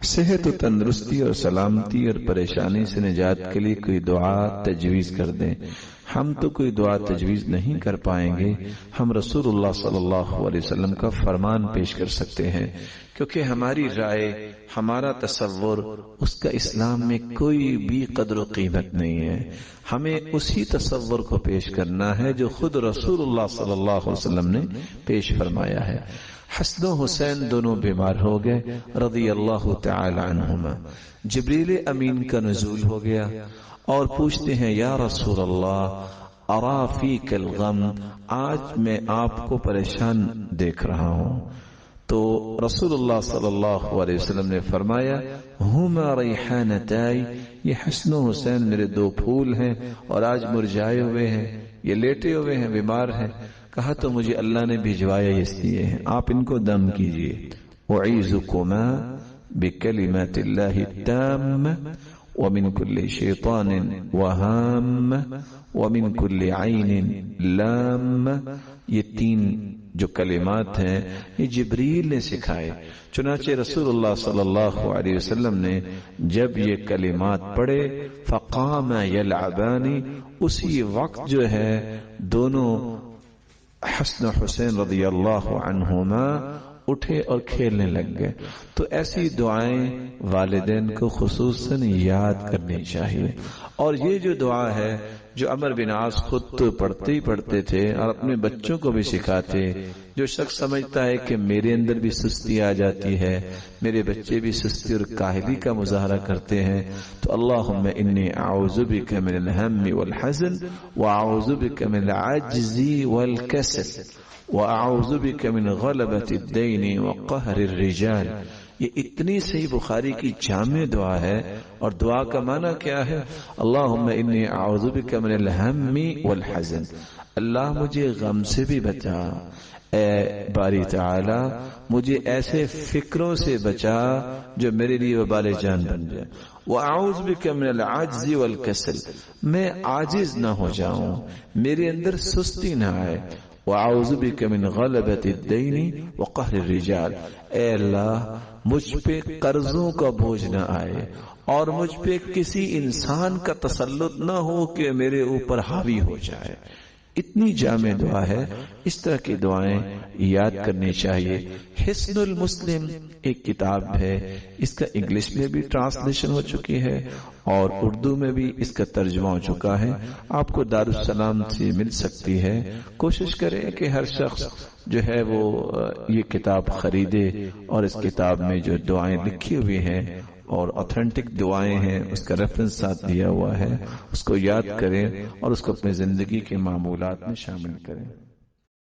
صحت و تندرستی اور سلامتی اور پریشانی سے نجات کے لیے کوئی دعا تجویز کر دیں۔ ہم تو کوئی دعا تجویز نہیں کر پائیں گے، ہم رسول اللہ صلی اللہ علیہ وسلم کا فرمان پیش کر سکتے ہیں، کیونکہ ہماری رائے، ہمارا تصور، اس کا اسلام میں کوئی بھی قدر و قیمت نہیں ہے۔ ہمیں اسی تصور کو پیش کرنا ہے جو خود رسول اللہ صلی اللہ علیہ وسلم نے پیش فرمایا ہے۔ حسن و حسین دونوں بیمار ہو گئے رضی اللہ تعالی عنہما، جبریل امین کا نزول ہو گیا اور پوچھتے ہیں یا رسول اللہ ارا فیک الغم، آج میں آپ کو پریشان دیکھ رہا ہوں۔ تو رسول اللہ صلی اللہ علیہ وسلم نے فرمایا ہما ریحانتائی، یہ حسن و حسین میرے دو پھول ہیں اور آج مرجھائے ہوئے ہیں، یہ لیٹے ہوئے ہیں، بیمار ہیں۔ کہا تو مجھے اللہ نے بھجوایا اس لیے ہیں، آپ ان کو دم کیجئے۔ اعیذکما بکلمات اللہ التامہ ومن كل شیطان وہام ومن كل عین لام، یہ تین جو کلمات ہیں یہ جبریل نے سکھائے۔ چنانچہ رسول اللہ صلی اللہ علیہ وسلم نے جب یہ کلمات پڑھے فقام یلعبانی، اسی وقت جو ہے دونوں حسن حسین رضی اللہ عنہما اٹھے اور کھیلنے لگ گئے۔ تو ایسی دعائیں والدین کو خصوصاً یاد کرنی چاہیے، اور یہ جو دعا ہے جو عمر بن عاص خود تو پڑھتے تھے اور اپنے بچوں کو بھی سکھاتے۔ جو شخص سمجھتا ہے کہ میرے اندر بھی سستی آ جاتی ہے، میرے بچے بھی سستی اور کاہلی کا مظاہرہ کرتے ہیں، تو اللہم انی اعوذ بک من الہم والحزن واعوذ بک من العجز والکسل واعوذ بک من غلبۃ الدین وقہر الرجال۔ یہ اتنی صحیح بخاری کی جامع دعا ہے، اور دعا کا معنی کیا ہے؟ اللہم انی اعوذ بک من الہم والحزن، اللہ مجھے غم سے بھی بچا، اے باری تعالی مجھے ایسے فکروں سے بچا جو میرے لیے وبال جان بن جائے۔ وَأَعُوذُ بِكَ مِنَ الْعَجْزِ وَالْكَسَلِ، میں عاجز نہ ہو جاؤں، میرے اندر سستی نہ آئے۔ وَأَعُوذُ بِكَ مِنْ غَلَبَةِ الدَّيْنِ وَقَهْرِ الرِّجَالِ، اے اللہ مجھ پہ قرضوں کا بوجھ نہ آئے اور مجھ پہ کسی انسان کا تسلط نہ ہو کہ میرے اوپر حاوی ہو جائے۔ اتنی جامع دعا ہے، اس طرح کی دعائیں یاد کرنی چاہیے۔ حسن المسلم ایک کتاب ہے، اس کا انگلش میں بھی ٹرانسلیشن ہو چکی ہے اور اردو میں بھی اس کا ترجمہ ہو چکا ہے، آپ کو دارالسلام سے مل سکتی ہے۔ کوشش کریں کہ ہر شخص جو ہے وہ یہ کتاب خریدے اور اس کتاب میں جو دعائیں لکھی ہوئی ہیں اور اوتھینٹک دعائیں ہیں اس کا ریفرنس ساتھ دیا ہوا ہے، اس کو یاد کریں اور اس کو اپنی زندگی کے معمولات میں شامل کریں۔